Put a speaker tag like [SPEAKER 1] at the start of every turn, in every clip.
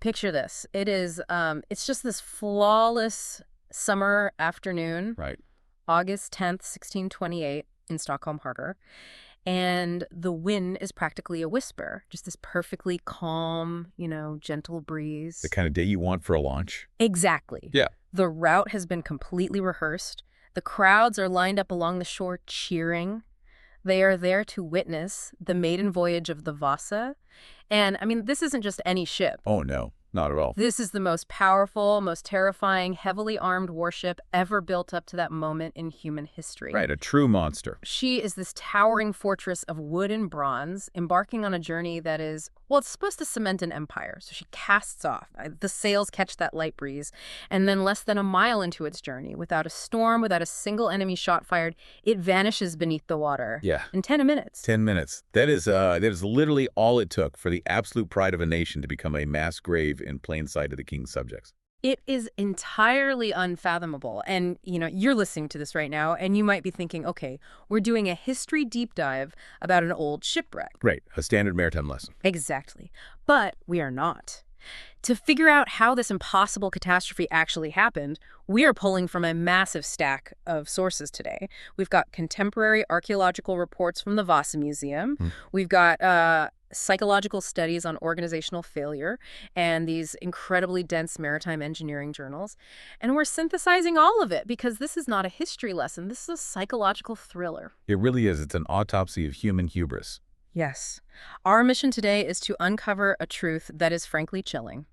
[SPEAKER 1] Picture this. It's just this flawless summer afternoon,
[SPEAKER 2] Right.
[SPEAKER 1] August 10th, 1628, in Stockholm Harbor. And the wind is practically a whisper, just this perfectly calm, gentle
[SPEAKER 2] The
[SPEAKER 1] breeze.
[SPEAKER 2] kind of day you want for a launch.
[SPEAKER 1] Exactly.
[SPEAKER 2] Yeah.
[SPEAKER 1] The route has been completely rehearsed. The crowds are lined up along the shore cheering. They are there to witness the maiden voyage of the Vasa. And, this isn't just any ship.
[SPEAKER 2] Oh, no, not at all.
[SPEAKER 1] This is the most powerful, most terrifying, heavily armed warship ever built up to that moment in human history.
[SPEAKER 2] Right, a true monster.
[SPEAKER 1] She is this towering fortress of wood and bronze, embarking on a journey that is, well, it's supposed to cement an empire. So she casts off. The sails catch that light breeze. And then less than a mile into its journey, without a storm, without a single enemy shot fired, it vanishes beneath the water.
[SPEAKER 2] Yeah.
[SPEAKER 1] In 10 minutes.
[SPEAKER 2] 10 minutes. That is literally all it took for the absolute pride of a nation to become a mass grave in plain sight of the king's subjects.
[SPEAKER 1] It is entirely unfathomable. And, you're listening to this right now, and you might be thinking, okay, we're doing a history deep dive about an old shipwreck.
[SPEAKER 2] Right, a standard maritime lesson.
[SPEAKER 1] Exactly. But we are not. To figure out how this impossible catastrophe actually happened, we are pulling from a massive stack of sources today. We've got contemporary archaeological reports from the Vasa Museum. We've got psychological studies on organizational failure and these incredibly dense maritime engineering journals. And we're synthesizing all of it because this is not a history lesson. This is a psychological thriller.
[SPEAKER 2] It really is. It's an autopsy of human hubris.
[SPEAKER 1] Yes. Our mission today is to uncover a truth that is frankly chilling.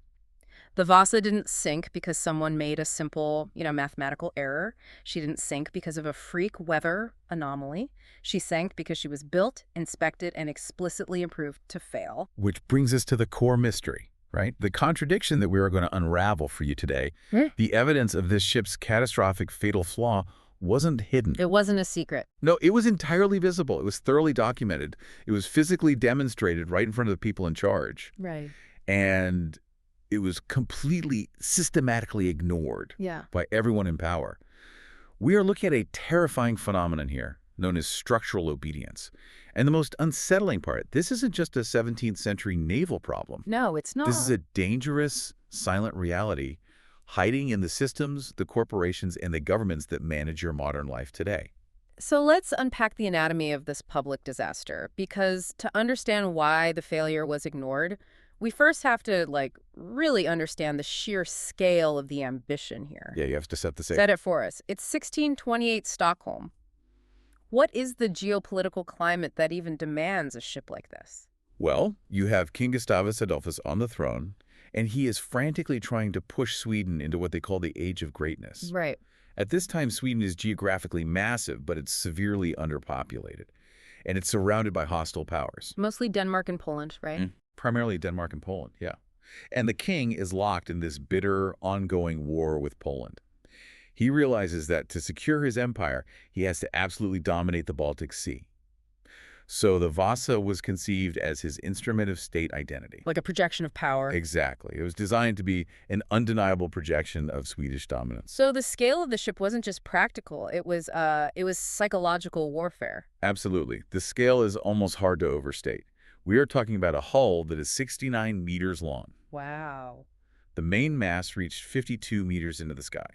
[SPEAKER 1] The Vasa didn't sink because someone made a simple, mathematical error. She didn't sink because of a freak weather anomaly. She sank because she was built, inspected, and explicitly approved to fail.
[SPEAKER 2] Which brings us to the core mystery, right? The contradiction that we are going to unravel for you today. The evidence of this ship's catastrophic fatal flaw wasn't hidden.
[SPEAKER 1] It wasn't a secret.
[SPEAKER 2] No, it was entirely visible. It was thoroughly documented. It was physically demonstrated right in front of the people in charge.
[SPEAKER 1] Right.
[SPEAKER 2] And it was completely systematically ignored by everyone in power. We are looking at a terrifying phenomenon here, known as structural obedience. And the most unsettling part, this isn't just a 17th century naval problem.
[SPEAKER 1] No, it's not.
[SPEAKER 2] This is a dangerous, silent reality hiding in the systems, the corporations, and the governments that manage your modern life today.
[SPEAKER 1] So let's unpack the anatomy of this public disaster, because to understand why the failure was ignored, we first have to, really understand the sheer scale of the ambition here.
[SPEAKER 2] Yeah, you have to set the stage.
[SPEAKER 1] Set it for us. It's 1628 Stockholm. What is the geopolitical climate that even demands a ship like this?
[SPEAKER 2] Well, you have King Gustavus Adolphus on the throne, and he is frantically trying to push Sweden into what they call the Age of Greatness.
[SPEAKER 1] Right.
[SPEAKER 2] At this time, Sweden is geographically massive, but it's severely underpopulated, and it's surrounded by hostile powers.
[SPEAKER 1] Mostly Denmark and Poland, right?
[SPEAKER 2] Primarily Denmark and Poland, yeah. And the king is locked in this bitter, ongoing war with Poland. He realizes that to secure his empire, he has to absolutely dominate the Baltic Sea. So the Vasa was conceived as his instrument of state identity.
[SPEAKER 1] Like a projection of power.
[SPEAKER 2] Exactly. It was designed to be an undeniable projection of Swedish dominance.
[SPEAKER 1] So the scale of the ship wasn't just practical. It was psychological warfare.
[SPEAKER 2] Absolutely. The scale is almost hard to overstate. We are talking about a hull that is 69 meters long.
[SPEAKER 1] Wow.
[SPEAKER 2] The main mast reached 52 meters into the sky.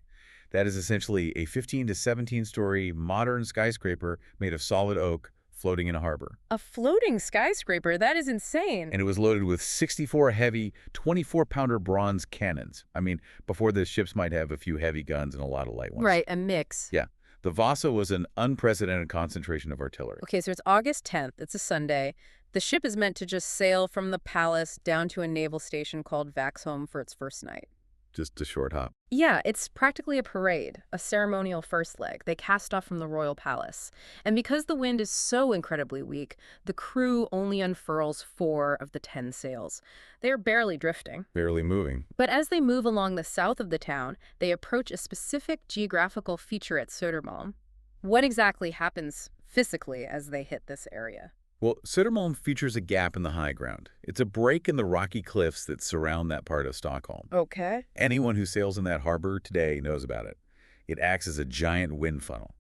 [SPEAKER 2] That is essentially a 15 to 17-story modern skyscraper made of solid oak floating in a harbor.
[SPEAKER 1] A floating skyscraper? That is insane.
[SPEAKER 2] And it was loaded with 64 heavy 24-pounder bronze cannons. Before the ships might have a few heavy guns and a lot of light ones.
[SPEAKER 1] Right, a mix.
[SPEAKER 2] Yeah. The Vasa was an unprecedented concentration of artillery.
[SPEAKER 1] Okay, so it's August 10th. It's a Sunday. The ship is meant to just sail from the palace down to a naval station called Vaxholm for its first night.
[SPEAKER 2] Just a short hop.
[SPEAKER 1] Yeah, it's practically a parade, a ceremonial first leg. They cast off from the royal palace. And because the wind is so incredibly weak, the crew only unfurls 4 of the 10 sails. They are barely drifting.
[SPEAKER 2] Barely moving.
[SPEAKER 1] But as they move along the south of the town, they approach a specific geographical feature at Södermalm. What exactly happens physically as they hit this area?
[SPEAKER 2] Well, Södermalm features a gap in the high ground. It's a break in the rocky cliffs that surround that part of Stockholm.
[SPEAKER 1] Okay.
[SPEAKER 2] Anyone who sails in that harbor today knows about it. It acts as a giant wind funnel.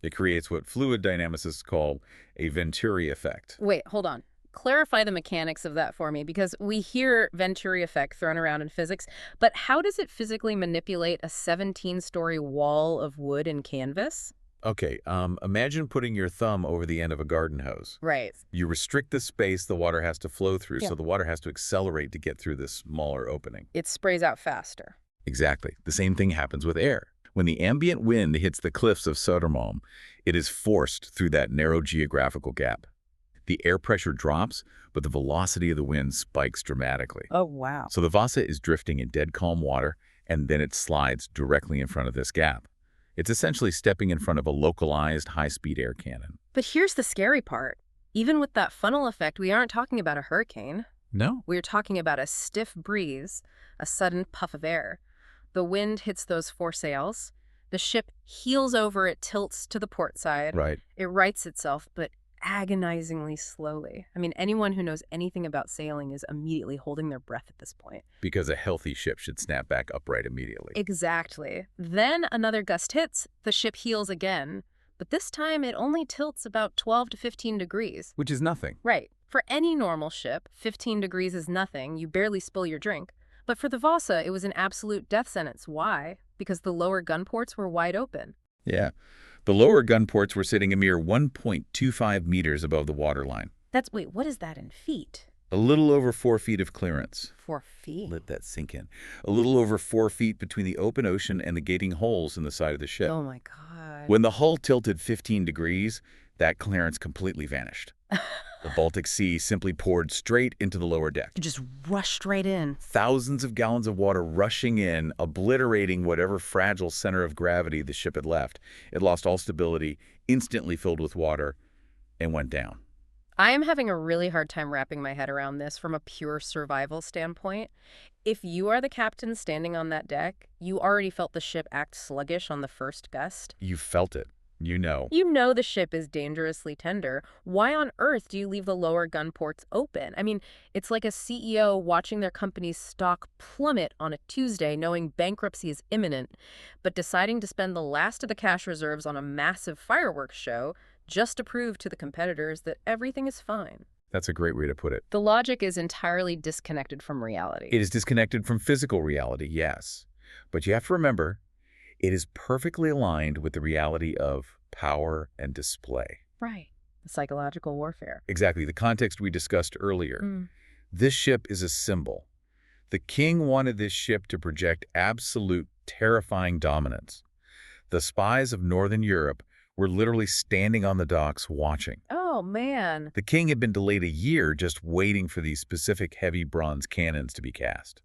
[SPEAKER 2] It creates what fluid dynamicists call a Venturi effect.
[SPEAKER 1] Wait, hold on. Clarify the mechanics of that for me, because we hear Venturi effect thrown around in physics, but how does it physically manipulate a 17-story wall of wood and canvas?
[SPEAKER 2] Okay, imagine putting your thumb over the end of a garden hose.
[SPEAKER 1] Right.
[SPEAKER 2] You restrict the space the water has to flow through,
[SPEAKER 1] Yeah.
[SPEAKER 2] so the water has to accelerate to get through this smaller opening.
[SPEAKER 1] It sprays out faster.
[SPEAKER 2] Exactly. The same thing happens with air. When the ambient wind hits the cliffs of Södermalm, it is forced through that narrow geographical gap. The air pressure drops, but the velocity of the wind spikes dramatically.
[SPEAKER 1] Oh, wow.
[SPEAKER 2] So the Vasa is drifting in dead calm water, and then it slides directly in front of this gap. It's essentially stepping in front of a localized high-speed air cannon.
[SPEAKER 1] But here's the scary part. Even with that funnel effect, we aren't talking about a hurricane.
[SPEAKER 2] No.
[SPEAKER 1] We're talking about a stiff breeze, a sudden puff of air. The wind hits those foresails. The ship heels over, it tilts to the port side.
[SPEAKER 2] Right.
[SPEAKER 1] It rights itself, but agonizingly slowly. I mean, anyone who knows anything about sailing is immediately holding their breath at this point.
[SPEAKER 2] Because a healthy ship should snap back upright immediately.
[SPEAKER 1] Exactly. Then another gust hits, the ship heels again, but this time it only tilts about 12 to 15 degrees.
[SPEAKER 2] Which is nothing.
[SPEAKER 1] Right. For any normal ship, 15 degrees is nothing. You barely spill your drink. But for the Vasa, it was an absolute death sentence. Why? Because the lower gun ports were wide open.
[SPEAKER 2] Yeah. The lower gun ports were sitting a mere 1.25 meters above the waterline.
[SPEAKER 1] Wait, what is that in feet?
[SPEAKER 2] A little over 4 feet of clearance.
[SPEAKER 1] 4 feet?
[SPEAKER 2] Let that sink in. A little over 4 feet between the open ocean and the gating holes in the side of the ship.
[SPEAKER 1] Oh my God.
[SPEAKER 2] When the hull tilted 15 degrees, that clearance completely vanished. The Baltic Sea simply poured straight into the lower deck.
[SPEAKER 1] You just rushed right in.
[SPEAKER 2] Thousands of gallons of water rushing in, obliterating whatever fragile center of gravity the ship had left. It lost all stability, instantly filled with water, and went down.
[SPEAKER 1] I am having a really hard time wrapping my head around this from a pure survival standpoint. If you are the captain standing on that deck, you already felt the ship act sluggish on the first gust.
[SPEAKER 2] You felt it. You know.
[SPEAKER 1] You know the ship is dangerously tender. Why on earth do you leave the lower gun ports open? I mean, it's like a CEO watching their company's stock plummet on a Tuesday knowing bankruptcy is imminent, but deciding to spend the last of the cash reserves on a massive fireworks show just to prove to the competitors that everything is fine.
[SPEAKER 2] That's a great way to put it.
[SPEAKER 1] The logic is entirely disconnected from reality.
[SPEAKER 2] It is disconnected from physical reality, yes. But you have to remember, it is perfectly aligned with the reality of power and display.
[SPEAKER 1] Right. The psychological warfare.
[SPEAKER 2] Exactly, the context we discussed earlier. This ship is a symbol. The king wanted this ship to project absolute, terrifying dominance. The spies of Northern Europe were literally standing on the docks watching.
[SPEAKER 1] Oh, man.
[SPEAKER 2] The king had been delayed a year just waiting for these specific heavy bronze cannons to be cast.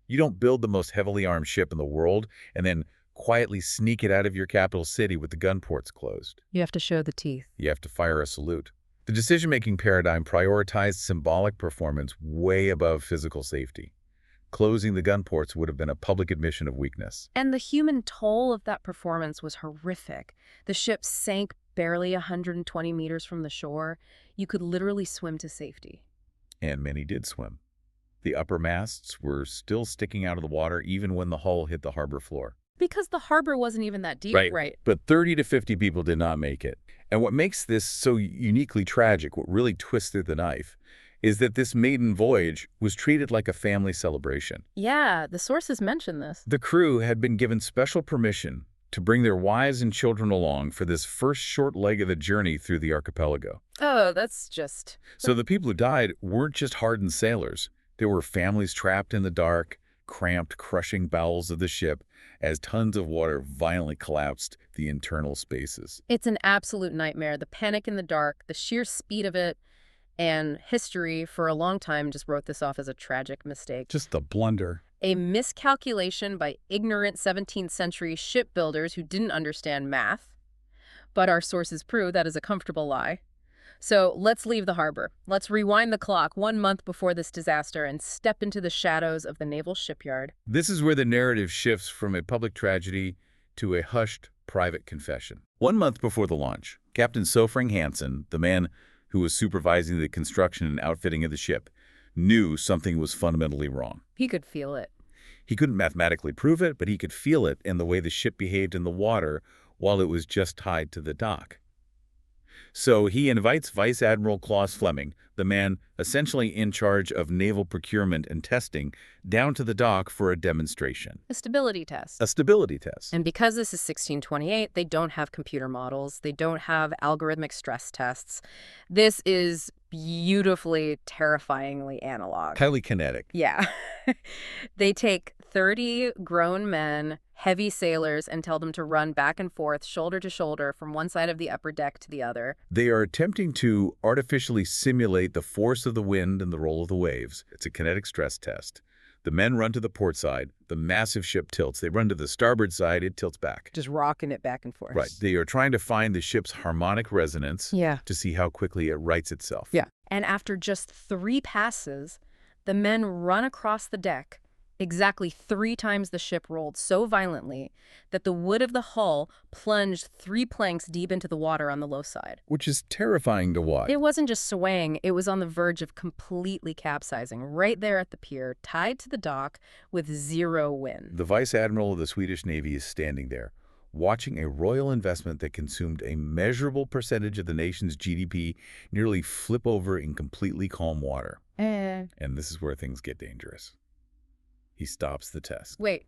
[SPEAKER 2] You don't build the most heavily armed ship in the world and then quietly sneak it out of your capital city with the gun ports closed.
[SPEAKER 1] You have to show the teeth.
[SPEAKER 2] You have to fire a salute. The decision-making paradigm prioritized symbolic performance way above physical safety. Closing the gun ports would have been a public admission of weakness.
[SPEAKER 1] And the human toll of that performance was horrific. The ship sank barely 120 meters from the shore. You could literally swim to safety.
[SPEAKER 2] And many did swim. The upper masts were still sticking out of the water even when the hull hit the harbor floor.
[SPEAKER 1] Because the harbor wasn't even that deep, right?
[SPEAKER 2] But 30 to 50 people did not make it. And what makes this so uniquely tragic, what really twisted the knife, is that this maiden voyage was treated like a family celebration.
[SPEAKER 1] Yeah, the sources mention this.
[SPEAKER 2] The crew had been given special permission to bring their wives and children along for this first short leg of the journey through the archipelago.
[SPEAKER 1] Oh, that's just...
[SPEAKER 2] So the people who died weren't just hardened sailors. There were families trapped in the dark, cramped, crushing bowels of the ship as tons of water violently collapsed the internal spaces.
[SPEAKER 1] It's an absolute nightmare. The panic in the dark, the sheer speed of it, and history for a long time just wrote this off as a tragic mistake.
[SPEAKER 2] Just a blunder.
[SPEAKER 1] A miscalculation by ignorant 17th century shipbuilders who didn't understand math. But our sources prove that is a comfortable lie. So let's leave the harbor. Let's rewind the clock 1 month before this disaster and step into the shadows of the naval shipyard.
[SPEAKER 2] This is where the narrative shifts from a public tragedy to a hushed private confession. 1 month before the launch, Captain Sofring Hansen, the man who was supervising the construction and outfitting of the ship, knew something was fundamentally wrong.
[SPEAKER 1] He could feel it.
[SPEAKER 2] He couldn't mathematically prove it, but he could feel it in the way the ship behaved in the water while it was just tied to the dock. So he invites Vice Admiral Claus Fleming, the man essentially in charge of naval procurement and testing, down to the dock for a demonstration.
[SPEAKER 1] A stability test.
[SPEAKER 2] A stability test.
[SPEAKER 1] And because this is 1628, they don't have computer models. They don't have algorithmic stress tests. This is beautifully, terrifyingly analog.
[SPEAKER 2] Highly kinetic.
[SPEAKER 1] Yeah. They take 30 grown men, heavy sailors, and tell them to run back and forth, shoulder to shoulder, from one side of the upper deck to the other.
[SPEAKER 2] They are attempting to artificially simulate the force of the wind and the roll of the waves. It's a kinetic stress test. The men run to the port side. The massive ship tilts. They run to the starboard side. It tilts back.
[SPEAKER 1] Just rocking it back and forth.
[SPEAKER 2] Right. They are trying to find the ship's harmonic resonance to see how quickly it rights itself.
[SPEAKER 1] Yeah. And after just 3 passes, the men run across the deck exactly 3 times the ship rolled so violently that the wood of the hull plunged 3 planks deep into the water on the low side.
[SPEAKER 2] Which is terrifying to watch.
[SPEAKER 1] It wasn't just swaying, it was on the verge of completely capsizing, right there at the pier, tied to the dock with 0 wind.
[SPEAKER 2] The Vice Admiral of the Swedish Navy is standing there, watching a royal investment that consumed a measurable percentage of the nation's GDP nearly flip over in completely calm water. And this is where things get dangerous. He stops the test.
[SPEAKER 1] Wait,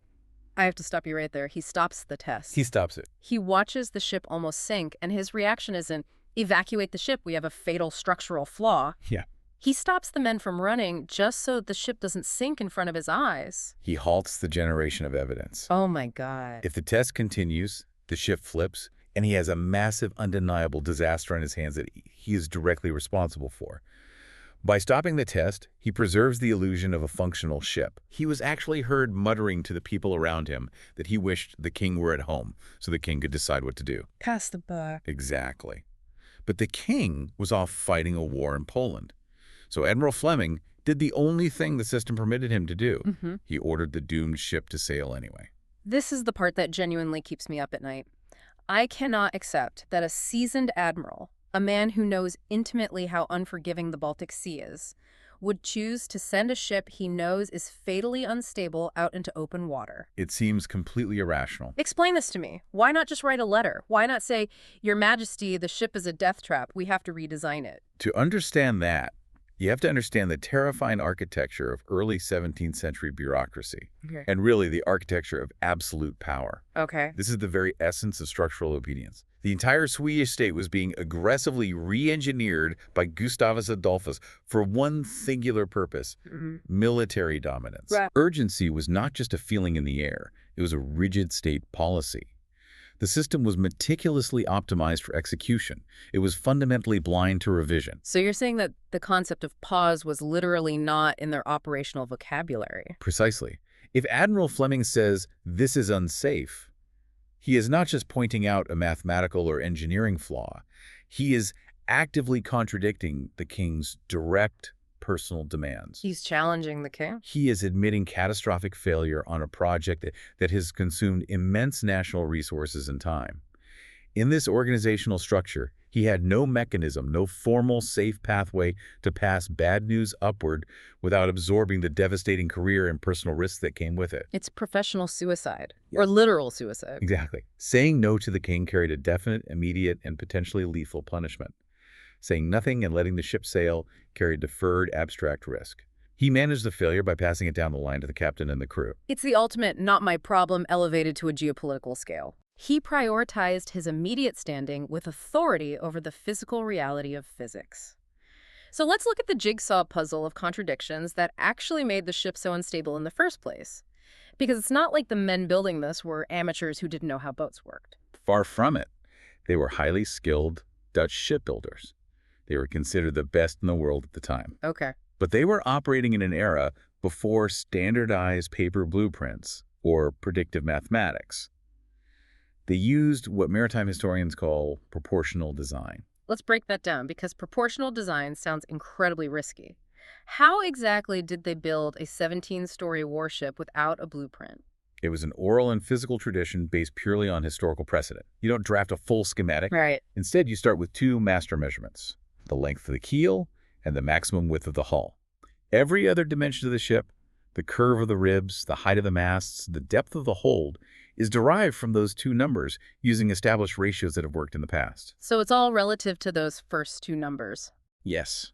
[SPEAKER 1] I have to stop you right there. He stops the test.
[SPEAKER 2] He stops it.
[SPEAKER 1] He watches the ship almost sink, and his reaction isn't, evacuate the ship, we have a fatal structural flaw.
[SPEAKER 2] Yeah.
[SPEAKER 1] He stops the men from running just so the ship doesn't sink in front of his eyes.
[SPEAKER 2] He halts the generation of evidence.
[SPEAKER 1] Oh my God.
[SPEAKER 2] If the test continues, the ship flips, and he has a massive, undeniable disaster on his hands that he is directly responsible for. By stopping the test, he preserves the illusion of a functional ship. He was actually heard muttering to the people around him that he wished the king were at home so the king could decide what to do.
[SPEAKER 1] Pass the buck.
[SPEAKER 2] Exactly. But the king was off fighting a war in Poland. So Admiral Fleming did the only thing the system permitted him to do. He ordered the doomed ship to sail anyway.
[SPEAKER 1] This is the part that genuinely keeps me up at night. I cannot accept that a seasoned admiral, a man who knows intimately how unforgiving the Baltic Sea is, would choose to send a ship he knows is fatally unstable out into open water.
[SPEAKER 2] It seems completely irrational.
[SPEAKER 1] Explain this to me. Why not just write a letter? Why not say, Your Majesty, the ship is a death trap. We have to redesign it.
[SPEAKER 2] To understand that, you have to understand the terrifying architecture of early 17th century bureaucracy, and really the architecture of absolute power.
[SPEAKER 1] Okay.
[SPEAKER 2] This is the very essence of structural obedience. The entire Swedish state was being aggressively re-engineered by Gustavus Adolphus for one singular purpose, military dominance.
[SPEAKER 1] Right.
[SPEAKER 2] Urgency was not just a feeling in the air, it was a rigid state policy. The system was meticulously optimized for execution. It was fundamentally blind to revision.
[SPEAKER 1] So you're saying that the concept of pause was literally not in their operational vocabulary?
[SPEAKER 2] Precisely. If Admiral Fleming says, this is unsafe, he is not just pointing out a mathematical or engineering flaw. He is actively contradicting the king's direct personal demands.
[SPEAKER 1] He's challenging the king?
[SPEAKER 2] He is admitting catastrophic failure on a project that has consumed immense national resources and time. In this organizational structure, he had no mechanism, no formal, safe pathway to pass bad news upward without absorbing the devastating career and personal risks that came with it.
[SPEAKER 1] It's professional suicide, or literal suicide.
[SPEAKER 2] Exactly. Saying no to the king carried a definite, immediate, and potentially lethal punishment. Saying nothing and letting the ship sail carried deferred, abstract risk. He managed the failure by passing it down the line to the captain and the crew.
[SPEAKER 1] It's the ultimate not my problem elevated to a geopolitical scale. He prioritized his immediate standing with authority over the physical reality of physics. So let's look at the jigsaw puzzle of contradictions that actually made the ship so unstable in the first place. Because it's not like the men building this were amateurs who didn't know how boats worked.
[SPEAKER 2] Far from it. They were highly skilled Dutch shipbuilders. They were considered the best in the world at the time.
[SPEAKER 1] Okay.
[SPEAKER 2] But they were operating in an era before standardized paper blueprints or predictive mathematics. They used what maritime historians call proportional design.
[SPEAKER 1] Let's break that down, because proportional design sounds incredibly risky. How exactly did they build a 17-story warship without a blueprint?
[SPEAKER 2] It was an oral and physical tradition based purely on historical precedent. You don't draft a full schematic.
[SPEAKER 1] Right.
[SPEAKER 2] Instead, you start with 2 master measurements, the length of the keel and the maximum width of the hull. Every other dimension of the ship, the curve of the ribs, the height of the masts, the depth of the hold, is derived from those two numbers using established ratios that have worked in the past.
[SPEAKER 1] So it's all relative to those first two numbers.
[SPEAKER 2] Yes.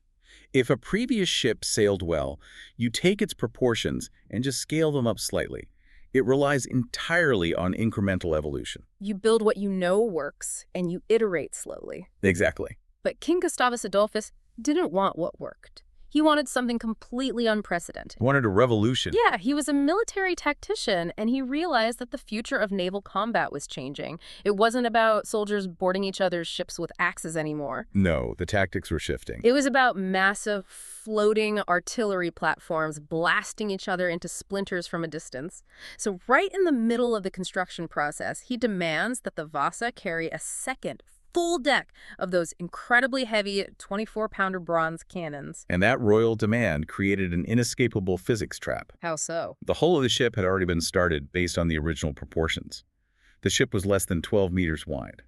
[SPEAKER 2] If a previous ship sailed well, you take its proportions and just scale them up slightly. It relies entirely on incremental evolution.
[SPEAKER 1] You build what you know works, and you iterate slowly.
[SPEAKER 2] Exactly.
[SPEAKER 1] But King Gustavus Adolphus didn't want what worked. He wanted something completely unprecedented.
[SPEAKER 2] He wanted a revolution.
[SPEAKER 1] Yeah, he was a military tactician, and he realized that the future of naval combat was changing. It wasn't about soldiers boarding each other's ships with axes anymore.
[SPEAKER 2] No, the tactics were shifting.
[SPEAKER 1] It was about massive floating artillery platforms blasting each other into splinters from a distance. So right in the middle of the construction process, he demands that the Vasa carry a second full deck of those incredibly heavy 24-pounder bronze cannons.
[SPEAKER 2] And that royal demand created an inescapable physics trap.
[SPEAKER 1] How so?
[SPEAKER 2] The hull of the ship had already been started based on the original proportions. The ship was less than 12 meters wide.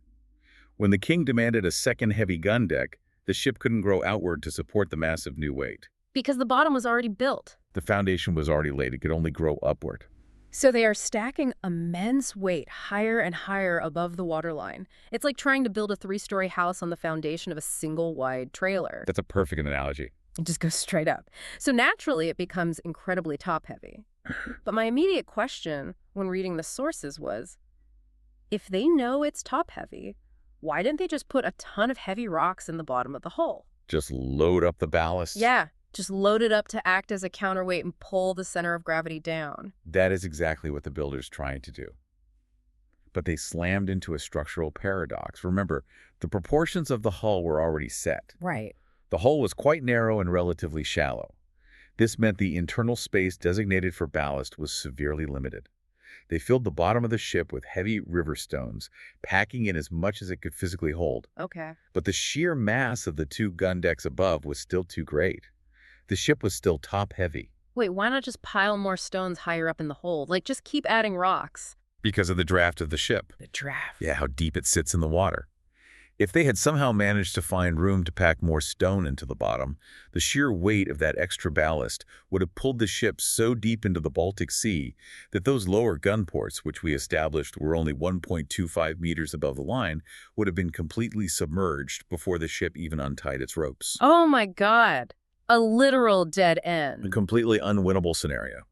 [SPEAKER 2] When the king demanded a second heavy gun deck, the ship couldn't grow outward to support the massive new weight.
[SPEAKER 1] Because the bottom was already built.
[SPEAKER 2] The foundation was already laid. It could only grow upward.
[SPEAKER 1] So they are stacking immense weight higher and higher above the waterline. It's like trying to build a 3-story house on the foundation of a single wide trailer.
[SPEAKER 2] That's a perfect analogy.
[SPEAKER 1] It just goes straight up. So naturally, it becomes incredibly top-heavy. But my immediate question when reading the sources was, if they know it's top-heavy, why didn't they just put a ton of heavy rocks in the bottom of the hull?
[SPEAKER 2] Just load up the ballast.
[SPEAKER 1] Yeah, just load it up to act as a counterweight and pull the center of gravity down.
[SPEAKER 2] That is exactly what the builders tried to do. But they slammed into a structural paradox. Remember, the proportions of the hull were already set.
[SPEAKER 1] Right.
[SPEAKER 2] The hull was quite narrow and relatively shallow. This meant the internal space designated for ballast was severely limited. They filled the bottom of the ship with heavy river stones, packing in as much as it could physically hold.
[SPEAKER 1] Okay.
[SPEAKER 2] But the sheer mass of the two gun decks above was still too great. The ship was still top-heavy.
[SPEAKER 1] Wait, why not just pile more stones higher up in the hold? Like, just keep adding rocks.
[SPEAKER 2] Because of the draft of the ship.
[SPEAKER 1] The draft.
[SPEAKER 2] Yeah, how deep it sits in the water. If they had somehow managed to find room to pack more stone into the bottom, the sheer weight of that extra ballast would have pulled the ship so deep into the Baltic Sea that those lower gun ports, which we established were only 1.25 meters above the line, would have been completely submerged before the ship even untied its ropes.
[SPEAKER 1] Oh my God. A literal dead
[SPEAKER 2] A
[SPEAKER 1] end.
[SPEAKER 2] completely unwinnable scenario.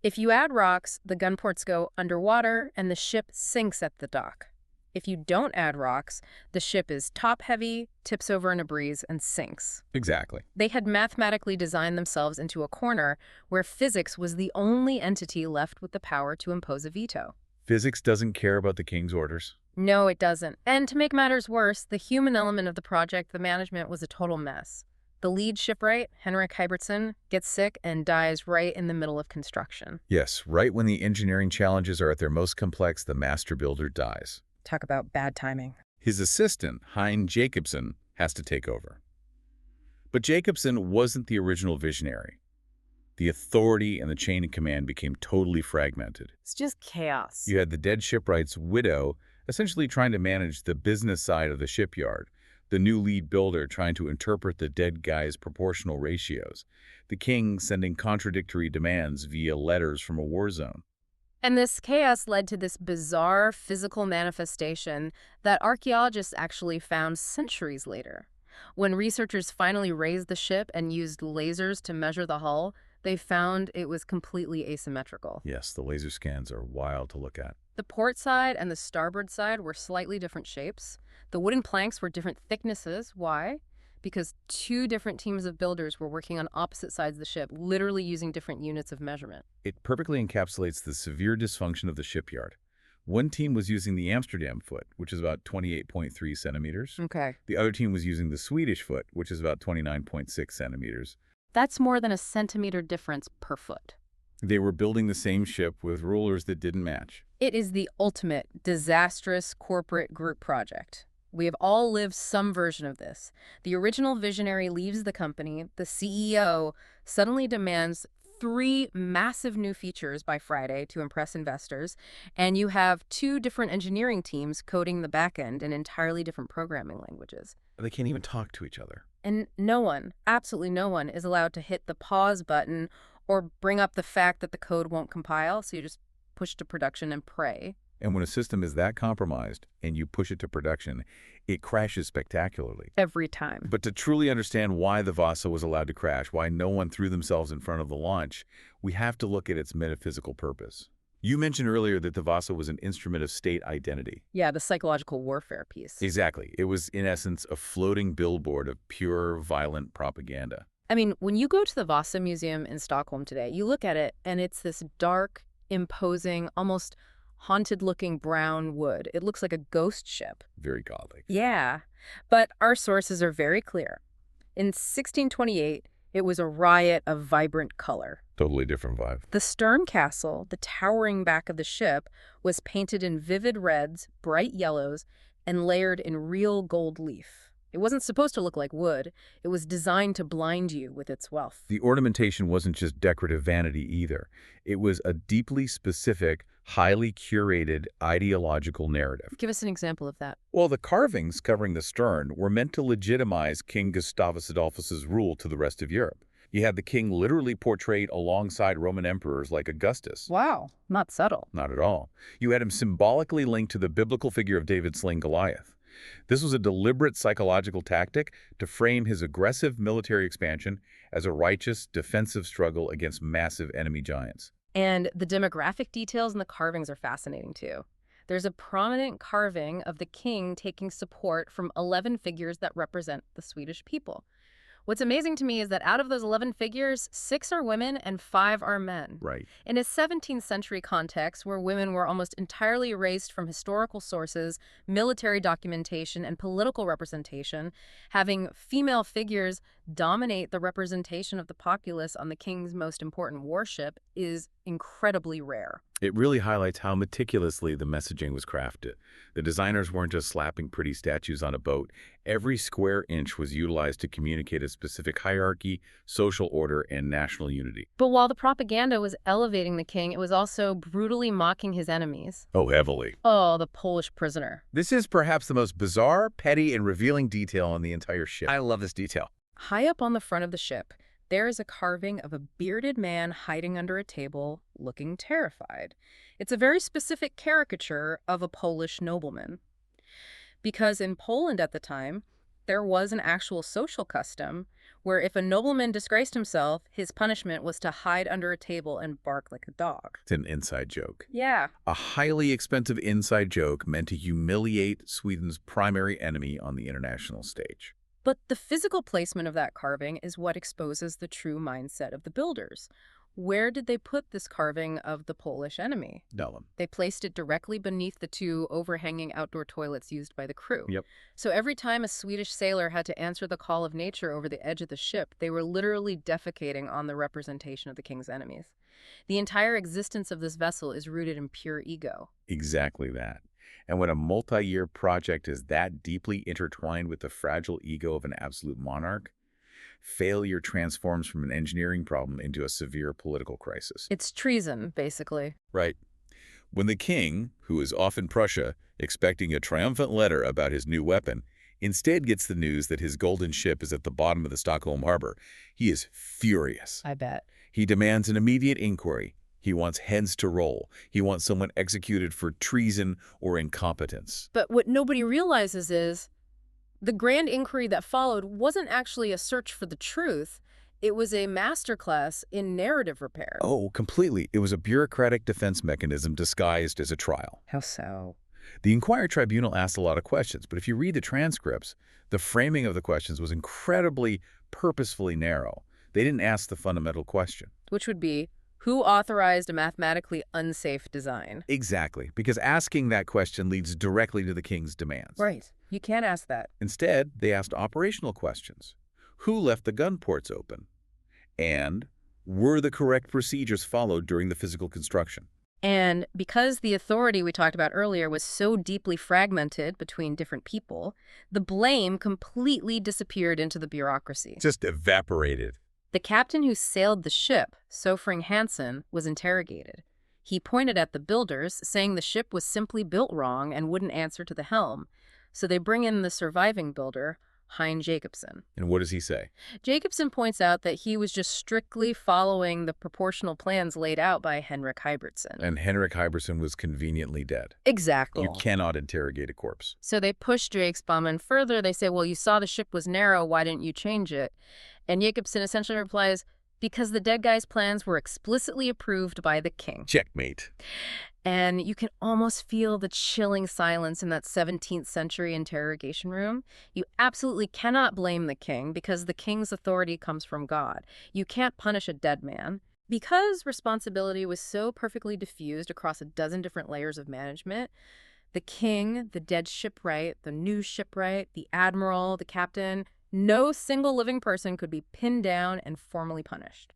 [SPEAKER 1] If you add rocks, the gun ports go underwater and the ship sinks at the dock. If you don't add rocks, the ship is top-heavy, tips over in a breeze, and sinks.
[SPEAKER 2] Exactly.
[SPEAKER 1] They had mathematically designed themselves into a corner where physics was the only entity left with the power to impose a veto.
[SPEAKER 2] Physics doesn't care about the king's orders.
[SPEAKER 1] No, it doesn't. And to make matters worse, the human element of the project, the management, was a total mess. The lead shipwright, Henrik Hybertson, gets sick and dies right in the middle of construction.
[SPEAKER 2] Yes, right when the engineering challenges are at their most complex, the master builder dies.
[SPEAKER 1] Talk about bad timing.
[SPEAKER 2] His assistant, Hein Jacobsen, has to take over. But Jacobsen wasn't the original visionary. The authority and the chain of command became totally fragmented.
[SPEAKER 1] It's just chaos.
[SPEAKER 2] You had the dead shipwright's widow essentially trying to manage the business side of the shipyard, the new lead builder trying to interpret the dead guy's proportional ratios, the king sending contradictory demands via letters from a war zone.
[SPEAKER 1] And this chaos led to this bizarre physical manifestation that archaeologists actually found centuries later. When researchers finally raised the ship and used lasers to measure the hull, they found it was completely asymmetrical.
[SPEAKER 2] Yes, the laser scans are wild to look at.
[SPEAKER 1] The port side and the starboard side were slightly different shapes. The wooden planks were different thicknesses. Why? Because two different teams of builders were working on opposite sides of the ship, literally using different units of measurement.
[SPEAKER 2] It perfectly encapsulates the severe dysfunction of the shipyard. One team was using the Amsterdam foot, which is about 28.3 centimeters.
[SPEAKER 1] Okay.
[SPEAKER 2] The other team was using the Swedish foot, which is about 29.6 centimeters.
[SPEAKER 1] That's more than a centimeter difference per foot.
[SPEAKER 2] They were building the same ship with rulers that didn't match.
[SPEAKER 1] It is the ultimate disastrous corporate group project. We have all lived some version of this. The original visionary leaves the company. The CEO suddenly demands 3 massive new features by Friday to impress investors, and you have 2 different engineering teams coding the backend in entirely different programming languages.
[SPEAKER 2] They can't even talk to each other.
[SPEAKER 1] And no one, absolutely no one, is allowed to hit the pause button or bring up the fact that the code won't compile, so you just push to production and pray.
[SPEAKER 2] And when a system is that compromised and you push it to production, it crashes spectacularly.
[SPEAKER 1] Every time.
[SPEAKER 2] But to truly understand why the Vasa was allowed to crash, why no one threw themselves in front of the launch, we have to look at its metaphysical purpose. You mentioned earlier that the Vasa was an instrument of state identity.
[SPEAKER 1] Yeah, the psychological warfare piece.
[SPEAKER 2] Exactly. It was, in essence, a floating billboard of pure, violent propaganda.
[SPEAKER 1] I mean, when you go to the Vasa Museum in Stockholm today, you look at it and it's this dark, imposing, almost haunted-looking brown wood. It looks like a ghost ship.
[SPEAKER 2] Very godly.
[SPEAKER 1] Yeah, but our sources are very clear. In 1628, it was a riot of vibrant color.
[SPEAKER 2] Totally different vibe.
[SPEAKER 1] The stern castle, the towering back of the ship, was painted in vivid reds, bright yellows, and layered in real gold leaf. It wasn't supposed to look like wood. It was designed to blind you with its wealth.
[SPEAKER 2] The ornamentation wasn't just decorative vanity either. It was a deeply specific, highly curated ideological narrative.
[SPEAKER 1] Give us an example of that.
[SPEAKER 2] Well, the carvings covering the stern were meant to legitimize King Gustavus Adolphus's rule to the rest of Europe. You had the king literally portrayed alongside Roman emperors like Augustus.
[SPEAKER 1] Wow, not subtle.
[SPEAKER 2] Not at all. You had him symbolically linked to the biblical figure of David slaying Goliath. This was a deliberate psychological tactic to frame his aggressive military expansion as a righteous, defensive struggle against massive enemy giants.
[SPEAKER 1] And the demographic details in the carvings are fascinating, too. There's a prominent carving of the king taking support from 11 figures that represent the Swedish people. What's amazing to me is that out of those 11 figures, 6 are women and 5 are men.
[SPEAKER 2] Right.
[SPEAKER 1] In a 17th century context where women were almost entirely erased from historical sources, military documentation, and political representation, having female figures dominate the representation of the populace on the king's most important warship is incredibly rare.
[SPEAKER 2] It really highlights how meticulously the messaging was crafted. The designers weren't just slapping pretty statues on a boat. Every square inch was utilized to communicate a specific hierarchy, social order, and national unity.
[SPEAKER 1] But while the propaganda was elevating the king, it was also brutally mocking his enemies.
[SPEAKER 2] Oh, heavily.
[SPEAKER 1] Oh, the Polish prisoner.
[SPEAKER 2] This is perhaps the most bizarre, petty, and revealing detail on the entire ship. I love this detail.
[SPEAKER 1] High up on the front of the ship, there is a carving of a bearded man hiding under a table, looking terrified. It's a very specific caricature of a Polish nobleman. Because in Poland at the time, there was an actual social custom where if a nobleman disgraced himself, his punishment was to hide under a table and bark like a dog.
[SPEAKER 2] It's an inside joke.
[SPEAKER 1] Yeah.
[SPEAKER 2] A highly expensive inside joke meant to humiliate Sweden's primary enemy on the international stage.
[SPEAKER 1] But the physical placement of that carving is what exposes the true mindset of the builders. Where did they put this carving of the Polish enemy?
[SPEAKER 2] Tell 'em.
[SPEAKER 1] They placed it directly beneath the 2 overhanging outdoor toilets used by the crew.
[SPEAKER 2] Yep.
[SPEAKER 1] So every time a Swedish sailor had to answer the call of nature over the edge of the ship, they were literally defecating on the representation of the king's enemies. The entire existence of this vessel is rooted in pure ego.
[SPEAKER 2] Exactly that. And when a multi-year project is that deeply intertwined with the fragile ego of an absolute monarch, failure transforms from an engineering problem into a severe political crisis.
[SPEAKER 1] It's treason, basically.
[SPEAKER 2] Right. When the king, who is off in Prussia, expecting a triumphant letter about his new weapon, instead gets the news that his golden ship is at the bottom of the Stockholm harbor, he is furious.
[SPEAKER 1] I bet.
[SPEAKER 2] He demands an immediate inquiry. He wants heads to roll. He wants someone executed for treason or incompetence.
[SPEAKER 1] But what nobody realizes is the grand inquiry that followed wasn't actually a search for the truth. It was a masterclass in narrative repair.
[SPEAKER 2] Oh, completely. It was a bureaucratic defense mechanism disguised as a trial.
[SPEAKER 1] How so?
[SPEAKER 2] The inquiry tribunal asked a lot of questions, but if you read the transcripts, the framing of the questions was incredibly purposefully narrow. They didn't ask the fundamental question.
[SPEAKER 1] Which would be, who authorized a mathematically unsafe design?
[SPEAKER 2] Exactly, because asking that question leads directly to the king's demands.
[SPEAKER 1] Right. You can't ask that.
[SPEAKER 2] Instead, they asked operational questions. Who left the gun ports open? And were the correct procedures followed during the physical construction?
[SPEAKER 1] And because the authority we talked about earlier was so deeply fragmented between different people, the blame completely disappeared into the bureaucracy.
[SPEAKER 2] Just evaporated.
[SPEAKER 1] The captain who sailed the ship, Sofring Hansen, was interrogated. He pointed at the builders, saying the ship was simply built wrong and wouldn't answer to the helm. So they bring in the surviving builder, Hein Jacobsen.
[SPEAKER 2] And what does he say?
[SPEAKER 1] Jacobsen points out that he was just strictly following the proportional plans laid out by Henrik Hybertson.
[SPEAKER 2] And Henrik Hybertson was conveniently dead.
[SPEAKER 1] Exactly.
[SPEAKER 2] You cannot interrogate a corpse.
[SPEAKER 1] So they push Drakesbaum further. They say, well, you saw the ship was narrow. Why didn't you change it? And Jacobsen essentially replies, because the dead guy's plans were explicitly approved by the king.
[SPEAKER 2] Checkmate.
[SPEAKER 1] And you can almost feel the chilling silence in that 17th century interrogation room. You absolutely cannot blame the king because the king's authority comes from God. You can't punish a dead man. Because responsibility was so perfectly diffused across a dozen different layers of management, the king, the dead shipwright, the new shipwright, the admiral, the captain, no single living person could be pinned down and formally punished.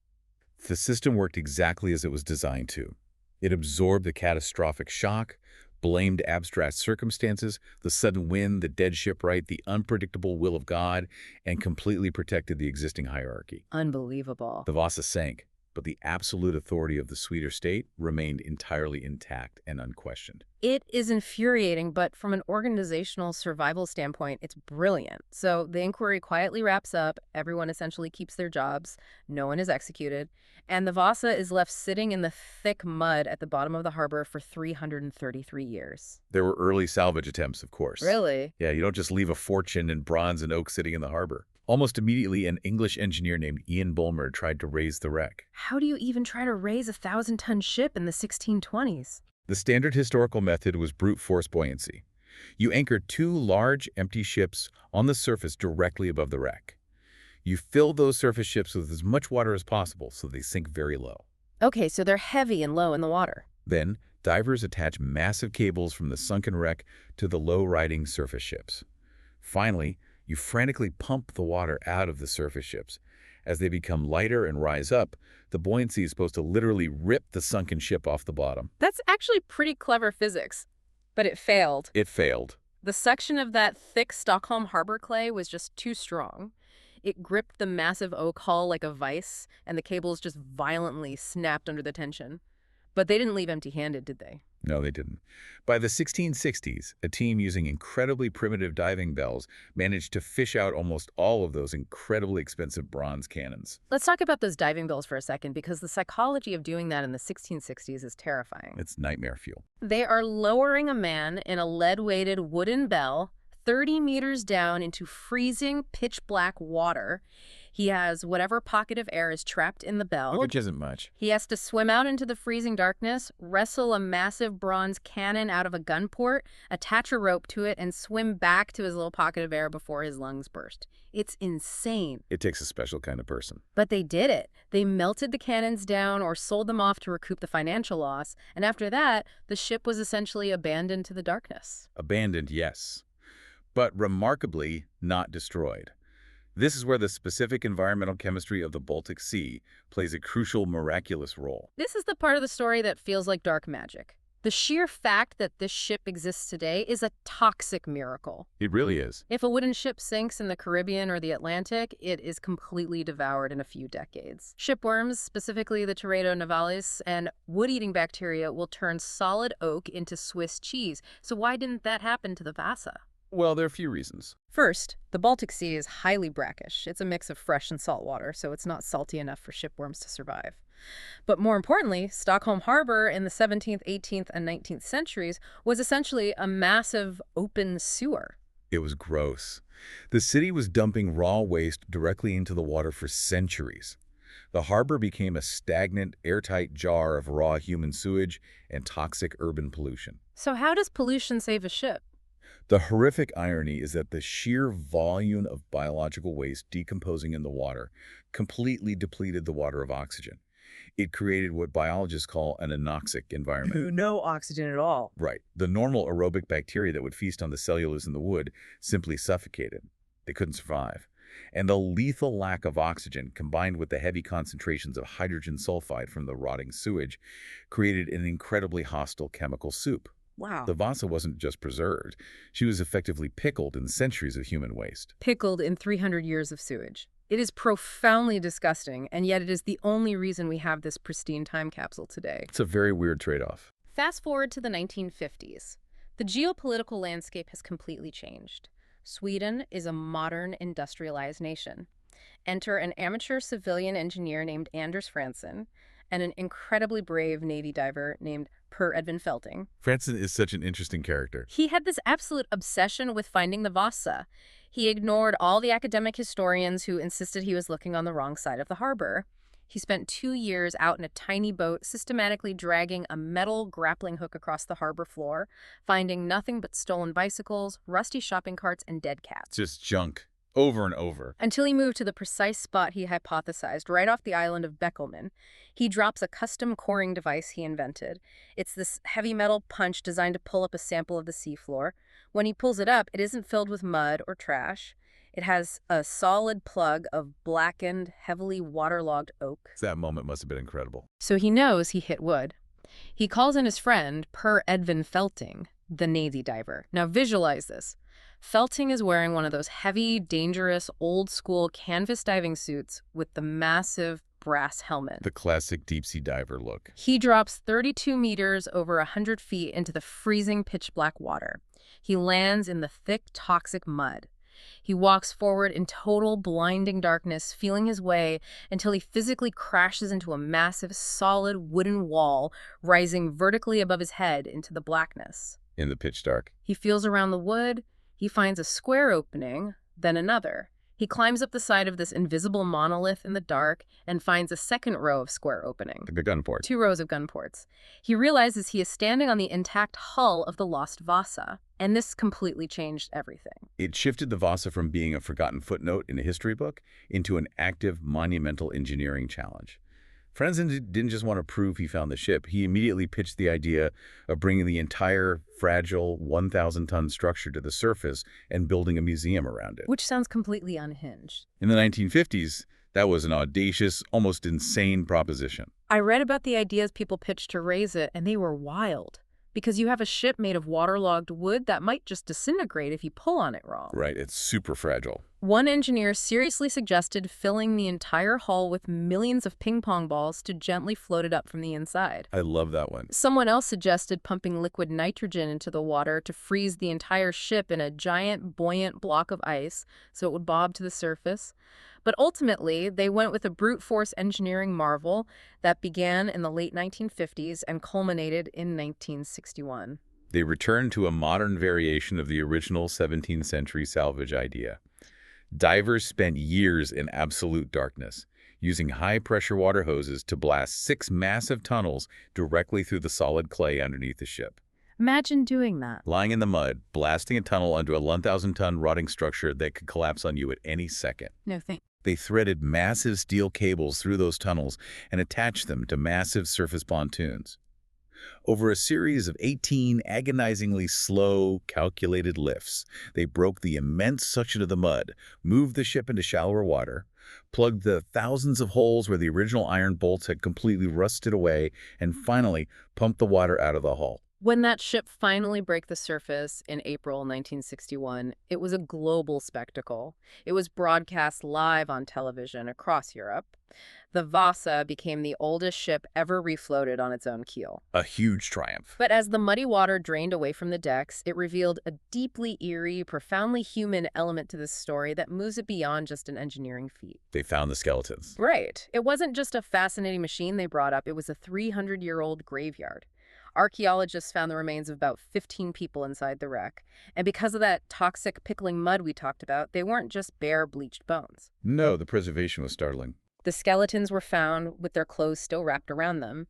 [SPEAKER 2] The system worked exactly as it was designed to. It absorbed the catastrophic shock, blamed abstract circumstances, the sudden wind, the dead shipwright, the unpredictable will of God, and completely protected the existing hierarchy.
[SPEAKER 1] Unbelievable.
[SPEAKER 2] The Vasa sank, but the absolute authority of the Swedish state remained entirely intact and unquestioned.
[SPEAKER 1] It is infuriating, but from an organizational survival standpoint, it's brilliant. So the inquiry quietly wraps up, everyone essentially keeps their jobs, no one is executed, and the Vasa is left sitting in the thick mud at the bottom of the harbor for 333 years.
[SPEAKER 2] There were early salvage attempts, of course.
[SPEAKER 1] Really?
[SPEAKER 2] Yeah, you don't just leave a fortune in bronze and oak sitting in the harbor. Almost immediately, an English engineer named Ian Bulmer tried to raise the wreck.
[SPEAKER 1] How do you even try to raise a 1,000-ton ship in the 1620s?
[SPEAKER 2] The standard historical method was brute force buoyancy. You anchored two large, empty ships on the surface directly above the wreck. You fill those surface ships with as much water as possible so they sink very low.
[SPEAKER 1] Okay, so they're heavy and low in the water.
[SPEAKER 2] Then, divers attach massive cables from the sunken wreck to the low-riding surface ships. Finally, you frantically pump the water out of the surface ships. As they become lighter and rise up, the buoyancy is supposed to literally rip the sunken ship off the bottom.
[SPEAKER 1] That's actually pretty clever physics, but it failed.
[SPEAKER 2] It failed.
[SPEAKER 1] The suction of that thick Stockholm harbor clay was just too strong. It gripped the massive oak hull like a vice, and the cables just violently snapped under the tension. But they didn't leave empty-handed, did they?
[SPEAKER 2] No, they didn't. By the 1660s, a team using incredibly primitive diving bells managed to fish out almost all of those incredibly expensive bronze cannons.
[SPEAKER 1] Let's talk about those diving bells for a second, because the psychology of doing that in the 1660s is terrifying.
[SPEAKER 2] It's nightmare fuel.
[SPEAKER 1] They are lowering a man in a lead-weighted wooden bell 30 meters down into freezing, pitch-black water. He has whatever pocket of air is trapped in the bell.
[SPEAKER 2] Which isn't much.
[SPEAKER 1] He has to swim out into the freezing darkness, wrestle a massive bronze cannon out of a gun port, attach a rope to it, and swim back to his little pocket of air before his lungs burst. It's insane.
[SPEAKER 2] It takes a special kind of person.
[SPEAKER 1] But they did it. They melted the cannons down or sold them off to recoup the financial loss, and after that, the ship was essentially abandoned to the darkness.
[SPEAKER 2] Abandoned, yes. But remarkably, not destroyed. This is where the specific environmental chemistry of the Baltic Sea plays a crucial, miraculous role.
[SPEAKER 1] This is the part of the story that feels like dark magic. The sheer fact that this ship exists today is a toxic miracle.
[SPEAKER 2] It really is.
[SPEAKER 1] If a wooden ship sinks in the Caribbean or the Atlantic, it is completely devoured in a few decades. Shipworms, specifically the Teredo nivalis, and wood-eating bacteria will turn solid oak into Swiss cheese. So why didn't that happen to the Vasa?
[SPEAKER 2] Well, there are a few reasons.
[SPEAKER 1] First, the Baltic Sea is highly brackish. It's a mix of fresh and salt water, so it's not salty enough for shipworms to survive. But more importantly, Stockholm Harbor in the 17th, 18th, and 19th centuries was essentially a massive open sewer.
[SPEAKER 2] It was gross. The city was dumping raw waste directly into the water for centuries. The harbor became a stagnant, airtight jar of raw human sewage and toxic urban pollution.
[SPEAKER 1] So how does pollution save a ship?
[SPEAKER 2] The horrific irony is that the sheer volume of biological waste decomposing in the water completely depleted the water of oxygen. It created what biologists call an anoxic environment.
[SPEAKER 1] No oxygen at all.
[SPEAKER 2] Right. The normal aerobic bacteria that would feast on the cellulose in the wood simply suffocated. They couldn't survive. And the lethal lack of oxygen, combined with the heavy concentrations of hydrogen sulfide from the rotting sewage, created an incredibly hostile chemical soup.
[SPEAKER 1] Wow.
[SPEAKER 2] The Vasa wasn't just preserved. She was effectively pickled in centuries of human waste.
[SPEAKER 1] Pickled in 300 years of sewage. It is profoundly disgusting, and yet it is the only reason we have this pristine time capsule today.
[SPEAKER 2] It's a very weird trade-off.
[SPEAKER 1] Fast forward to the 1950s. The geopolitical landscape has completely changed. Sweden is a modern industrialized nation. Enter an amateur civilian engineer named Anders Fransson and an incredibly brave Navy diver named Per Edvin Felting.
[SPEAKER 2] Franson is such an interesting character.
[SPEAKER 1] He had this absolute obsession with finding the Vasa. He ignored all the academic historians who insisted he was looking on the wrong side of the harbor. He spent 2 years out in a tiny boat, systematically dragging a metal grappling hook across the harbor floor, finding nothing but stolen bicycles, rusty shopping carts, and dead cats.
[SPEAKER 2] Just junk. Over and over.
[SPEAKER 1] Until he moved to the precise spot he hypothesized, right off the island of Beckelman. He drops a custom coring device he invented. It's this heavy metal punch designed to pull up a sample of the seafloor. When he pulls it up, it isn't filled with mud or trash. It has a solid plug of blackened, heavily waterlogged oak.
[SPEAKER 2] That moment must have been incredible.
[SPEAKER 1] So he knows he hit wood. He calls in his friend, Per Edvin Felting, the Navy diver. Now visualize this. Felting is wearing one of those heavy, dangerous, old-school canvas diving suits with the massive brass helmet.
[SPEAKER 2] The classic deep-sea diver look.
[SPEAKER 1] He drops 32 meters over 100 feet into the freezing pitch-black water. He lands in the thick, toxic mud. He walks forward in total, blinding darkness, feeling his way until he physically crashes into a massive, solid wooden wall rising vertically above his head into the blackness.
[SPEAKER 2] In the pitch dark.
[SPEAKER 1] He feels around the wood. He finds a square opening, then another. He climbs up the side of this invisible monolith in the dark and finds a second row of square opening.
[SPEAKER 2] The gun port.
[SPEAKER 1] 2 rows of gun ports. He realizes he is standing on the intact hull of the lost Vasa, and this completely changed everything.
[SPEAKER 2] It shifted the Vasa from being a forgotten footnote in a history book into an active, monumental engineering challenge. Franson didn't just want to prove he found the ship. He immediately pitched the idea of bringing the entire fragile 1,000-ton structure to the surface and building a museum around it.
[SPEAKER 1] Which sounds completely unhinged.
[SPEAKER 2] In the 1950s, that was an audacious, almost insane proposition.
[SPEAKER 1] I read about the ideas people pitched to raise it, and they were wild. Because you have a ship made of waterlogged wood that might just disintegrate if you pull on it wrong.
[SPEAKER 2] Right, it's super fragile.
[SPEAKER 1] One engineer seriously suggested filling the entire hull with millions of ping pong balls to gently float it up from the inside.
[SPEAKER 2] I love that one.
[SPEAKER 1] Someone else suggested pumping liquid nitrogen into the water to freeze the entire ship in a giant, buoyant block of ice so it would bob to the surface. But ultimately, they went with a brute force engineering marvel that began in the late 1950s and culminated in 1961.
[SPEAKER 2] They returned to a modern variation of the original 17th century salvage idea. Divers spent years in absolute darkness, using high-pressure water hoses to blast 6 massive tunnels directly through the solid clay underneath the ship.
[SPEAKER 1] Imagine doing that.
[SPEAKER 2] Lying in the mud, blasting a tunnel under a 1,000-ton rotting structure that could collapse on you at any second.
[SPEAKER 1] No thanks.
[SPEAKER 2] They threaded massive steel cables through those tunnels and attached them to massive surface pontoons. Over a series of 18 agonizingly slow, calculated lifts, they broke the immense suction of the mud, moved the ship into shallower water, plugged the thousands of holes where the original iron bolts had completely rusted away, and finally pumped the water out of the hull.
[SPEAKER 1] When that ship finally broke the surface in April 1961, it was a global spectacle. It was broadcast live on television across Europe. The Vasa became the oldest ship ever refloated on its own keel.
[SPEAKER 2] A huge triumph.
[SPEAKER 1] But as the muddy water drained away from the decks, it revealed a deeply eerie, profoundly human element to this story that moves it beyond just an engineering feat.
[SPEAKER 2] They found the skeletons.
[SPEAKER 1] Right. It wasn't just a fascinating machine they brought up, it was a 300-year-old graveyard. Archaeologists found the remains of about 15 people inside the wreck. And because of that toxic pickling mud we talked about, they weren't just bare, bleached bones.
[SPEAKER 2] No, the preservation was startling.
[SPEAKER 1] The skeletons were found with their clothes still wrapped around them.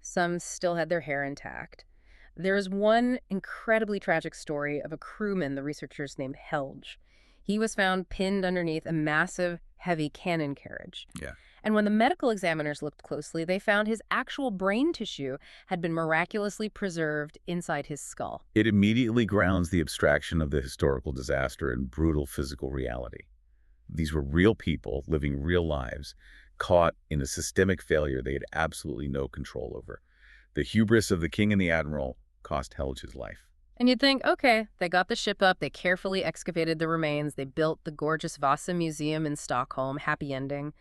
[SPEAKER 1] Some still had their hair intact. There is one incredibly tragic story of a crewman the researchers named Helge. He was found pinned underneath a massive, heavy cannon carriage.
[SPEAKER 2] Yeah.
[SPEAKER 1] And when the medical examiners looked closely, they found his actual brain tissue had been miraculously preserved inside his skull.
[SPEAKER 2] It immediately grounds the abstraction of the historical disaster in brutal physical reality. These were real people living real lives, caught in a systemic failure they had absolutely no control over. The hubris of the king and the admiral cost Helge his life.
[SPEAKER 1] And you'd think, okay, they got the ship up, they carefully excavated the remains, they built the gorgeous Vasa Museum in Stockholm, happy ending.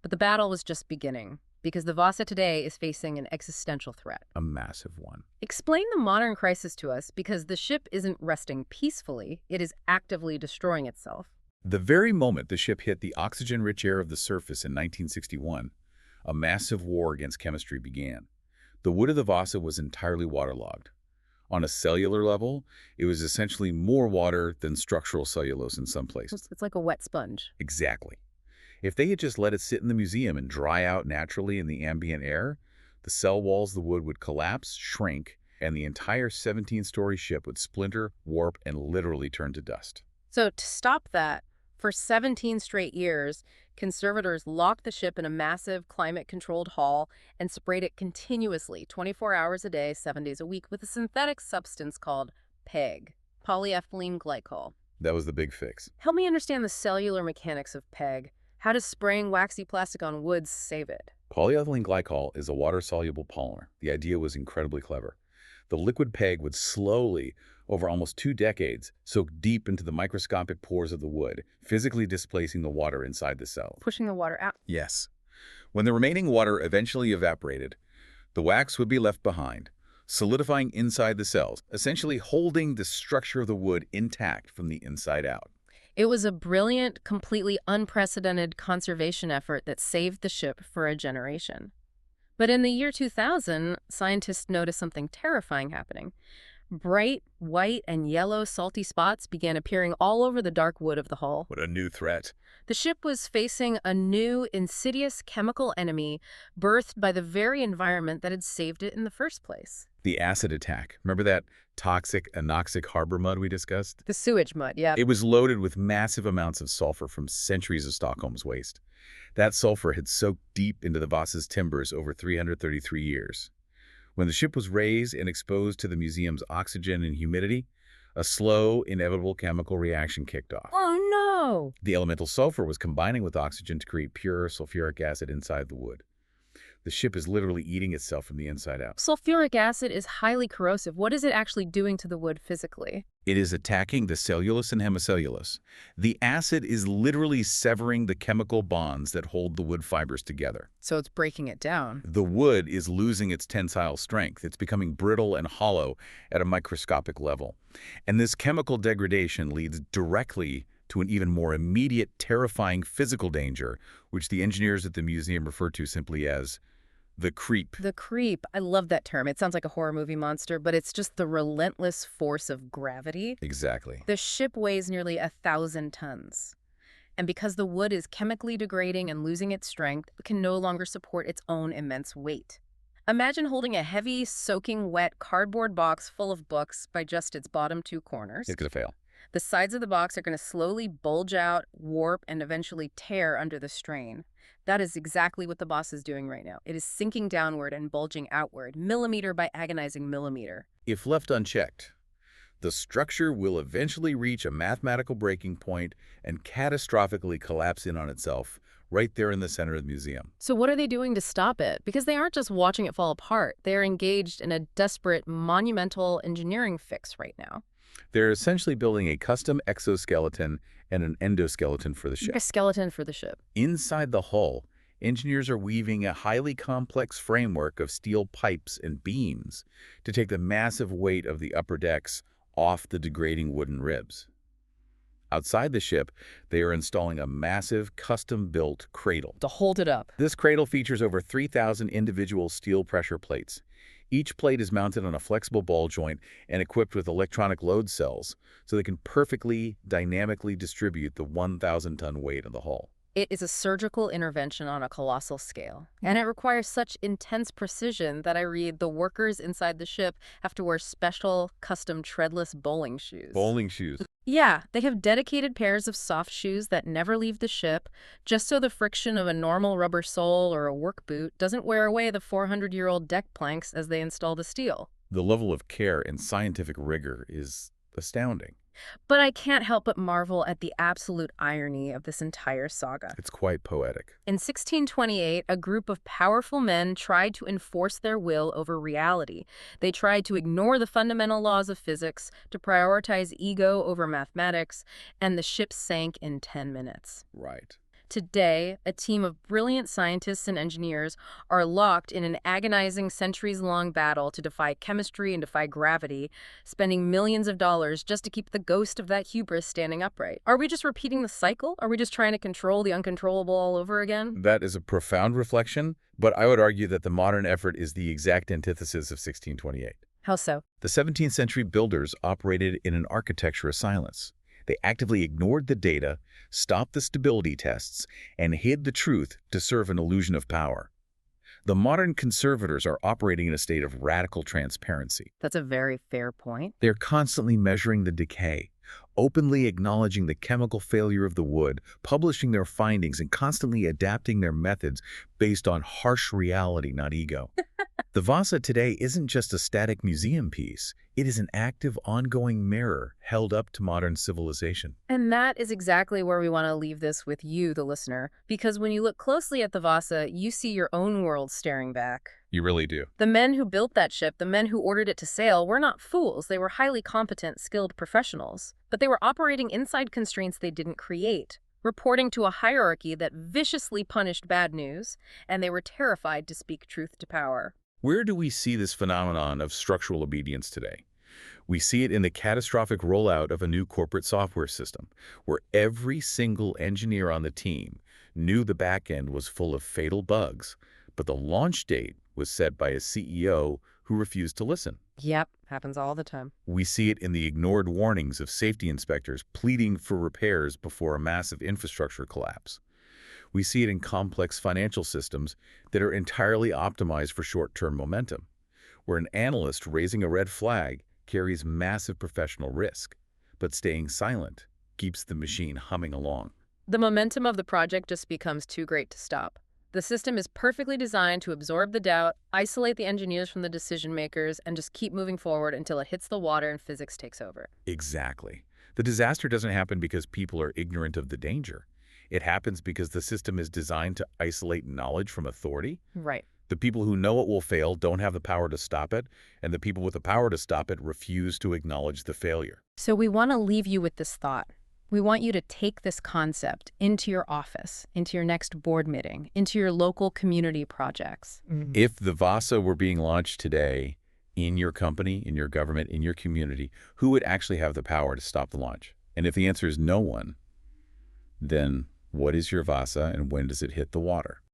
[SPEAKER 1] But the battle was just beginning. because the Vasa today is facing an existential threat.
[SPEAKER 2] A massive one.
[SPEAKER 1] Explain the modern crisis to us, because the ship isn't resting peacefully, it is actively destroying itself.
[SPEAKER 2] The very moment the ship hit the oxygen-rich air of the surface in 1961, a massive war against chemistry began. The wood of the Vasa was entirely waterlogged. On a cellular level, it was essentially more water than structural cellulose in some places.
[SPEAKER 1] It's like a wet sponge.
[SPEAKER 2] Exactly. If they had just let it sit in the museum and dry out naturally in the ambient air, the cell walls of the wood would collapse, shrink, and the entire 17-story ship would splinter, warp, and literally turn to dust.
[SPEAKER 1] So to stop that, for 17 straight years, conservators locked the ship in a massive climate-controlled hall and sprayed it continuously, 24 hours a day, 7 days a week, with a synthetic substance called PEG, polyethylene glycol.
[SPEAKER 2] That was the big fix.
[SPEAKER 1] Help me understand the cellular mechanics of PEG. How does spraying waxy plastic on wood save it?
[SPEAKER 2] Polyethylene glycol is a water-soluble polymer. The idea was incredibly clever. The liquid PEG would slowly, over almost 2 decades, soak deep into the microscopic pores of the wood, physically displacing the water inside the cell.
[SPEAKER 1] Pushing the water out.
[SPEAKER 2] Yes. When the remaining water eventually evaporated, the wax would be left behind, solidifying inside the cells, essentially holding the structure of the wood intact from the inside out.
[SPEAKER 1] It was a brilliant, completely unprecedented conservation effort that saved the ship for a generation. But in the year 2000, scientists noticed something terrifying happening. Bright white and yellow salty spots began appearing all over the dark wood of the hull.
[SPEAKER 2] What a new threat.
[SPEAKER 1] The ship was facing a new, insidious chemical enemy birthed by the very environment that had saved it in the first place.
[SPEAKER 2] The acid attack. Remember that toxic, anoxic harbor mud we discussed?
[SPEAKER 1] The sewage mud, yeah.
[SPEAKER 2] It was loaded with massive amounts of sulfur from centuries of Stockholm's waste. That sulfur had soaked deep into the Vasa's timbers over 333 years. When the ship was raised and exposed to the museum's oxygen and humidity, a slow, inevitable chemical reaction kicked off.
[SPEAKER 1] Oh, no!
[SPEAKER 2] The elemental sulfur was combining with oxygen to create pure sulfuric acid inside the wood. The ship is literally eating itself from the inside out.
[SPEAKER 1] Sulfuric acid is highly corrosive. What is it actually doing to the wood physically?
[SPEAKER 2] It is attacking the cellulose and hemicellulose. The acid is literally severing the chemical bonds that hold the wood fibers together.
[SPEAKER 1] So it's breaking it down.
[SPEAKER 2] The wood is losing its tensile strength. It's becoming brittle and hollow at a microscopic level. And this chemical degradation leads directly to an even more immediate, terrifying physical danger, which the engineers at the museum refer to simply as the creep.
[SPEAKER 1] The creep. I love that term. It sounds like a horror movie monster, but it's just the relentless force of gravity.
[SPEAKER 2] Exactly.
[SPEAKER 1] The ship weighs nearly 1,000 tons. And because the wood is chemically degrading and losing its strength, it can no longer support its own immense weight. Imagine holding a heavy, soaking wet cardboard box full of books by just its bottom 2 corners.
[SPEAKER 2] It's going to fail.
[SPEAKER 1] The sides of the box are going to slowly bulge out, warp, and eventually tear under the strain. That is exactly what the boss is doing right now. It is sinking downward and bulging outward, millimeter by agonizing millimeter.
[SPEAKER 2] If left unchecked, the structure will eventually reach a mathematical breaking point and catastrophically collapse in on itself, right there in the center of the museum.
[SPEAKER 1] So what are they doing to stop it? Because they aren't just watching it fall apart. They are engaged in a desperate, monumental engineering fix right now.
[SPEAKER 2] They're essentially building a custom exoskeleton and an endoskeleton for the ship.
[SPEAKER 1] A skeleton for the ship.
[SPEAKER 2] Inside the hull, engineers are weaving a highly complex framework of steel pipes and beams to take the massive weight of the upper decks off the degrading wooden ribs. Outside the ship, they are installing a massive, custom-built cradle.
[SPEAKER 1] To hold it up.
[SPEAKER 2] This cradle features over 3,000 individual steel pressure plates. Each plate is mounted on a flexible ball joint and equipped with electronic load cells, so they can perfectly, dynamically distribute the 1,000-ton weight of the hull.
[SPEAKER 1] It is a surgical intervention on a colossal scale, and it requires such intense precision that I read the workers inside the ship have to wear special, custom treadless bowling shoes.
[SPEAKER 2] Bowling shoes.
[SPEAKER 1] Yeah, they have dedicated pairs of soft shoes that never leave the ship, just so the friction of a normal rubber sole or a work boot doesn't wear away the 400-year-old deck planks as they install the steel.
[SPEAKER 2] The level of care and scientific rigor is astounding.
[SPEAKER 1] But I can't help but marvel at the absolute irony of this entire saga.
[SPEAKER 2] It's quite poetic.
[SPEAKER 1] In 1628, a group of powerful men tried to enforce their will over reality. They tried to ignore the fundamental laws of physics, to prioritize ego over mathematics, and the ship sank in 10 minutes.
[SPEAKER 2] Right.
[SPEAKER 1] Today, a team of brilliant scientists and engineers are locked in an agonizing centuries-long battle to defy chemistry and defy gravity, spending millions of dollars just to keep the ghost of that hubris standing upright. Are we just repeating the cycle? Are we just trying to control the uncontrollable all over again?
[SPEAKER 2] That is a profound reflection, but I would argue that the modern effort is the exact antithesis of 1628.
[SPEAKER 1] How so?
[SPEAKER 2] The 17th century builders operated in an architecture of silence. They actively ignored the data, stopped the stability tests, and hid the truth to serve an illusion of power. The modern conservators are operating in a state of radical transparency.
[SPEAKER 1] That's a very fair point.
[SPEAKER 2] They're constantly measuring the decay, openly acknowledging the chemical failure of the wood, publishing their findings, and constantly adapting their methods based on harsh reality, not ego. The Vasa today isn't just a static museum piece. It is an active, ongoing mirror held up to modern civilization.
[SPEAKER 1] And that is exactly where we want to leave this with you, the listener, because when you look closely at the Vasa, you see your own world staring back.
[SPEAKER 2] You really do.
[SPEAKER 1] The men who built that ship, the men who ordered it to sail, were not fools. They were highly competent, skilled professionals. But they were operating inside constraints they didn't create, reporting to a hierarchy that viciously punished bad news, and they were terrified to speak truth to power.
[SPEAKER 2] Where do we see this phenomenon of structural obedience today? We see it in the catastrophic rollout of a new corporate software system, where every single engineer on the team knew the back end was full of fatal bugs, but the launch date was set by a CEO who refused to listen.
[SPEAKER 1] Yep, happens all the time.
[SPEAKER 2] We see it in the ignored warnings of safety inspectors pleading for repairs before a massive infrastructure collapse. We see it in complex financial systems that are entirely optimized for short-term momentum, where an analyst raising a red flag carries massive professional risk, but staying silent keeps the machine humming along.
[SPEAKER 1] The momentum of the project just becomes too great to stop. The system is perfectly designed to absorb the doubt, isolate the engineers from the decision makers, and just keep moving forward until it hits the water and physics takes over.
[SPEAKER 2] Exactly. The disaster doesn't happen because people are ignorant of the danger. It happens because the system is designed to isolate knowledge from authority.
[SPEAKER 1] Right.
[SPEAKER 2] The people who know it will fail don't have the power to stop it, and the people with the power to stop it refuse to acknowledge the failure.
[SPEAKER 1] So we want to leave you with this thought. We want you to take this concept into your office, into your next board meeting, into your local community projects.
[SPEAKER 2] If the Vasa were being launched today in your company, in your government, in your community, who would actually have the power to stop the launch? And if the answer is no one, then what is your Vasa and when does it hit the water?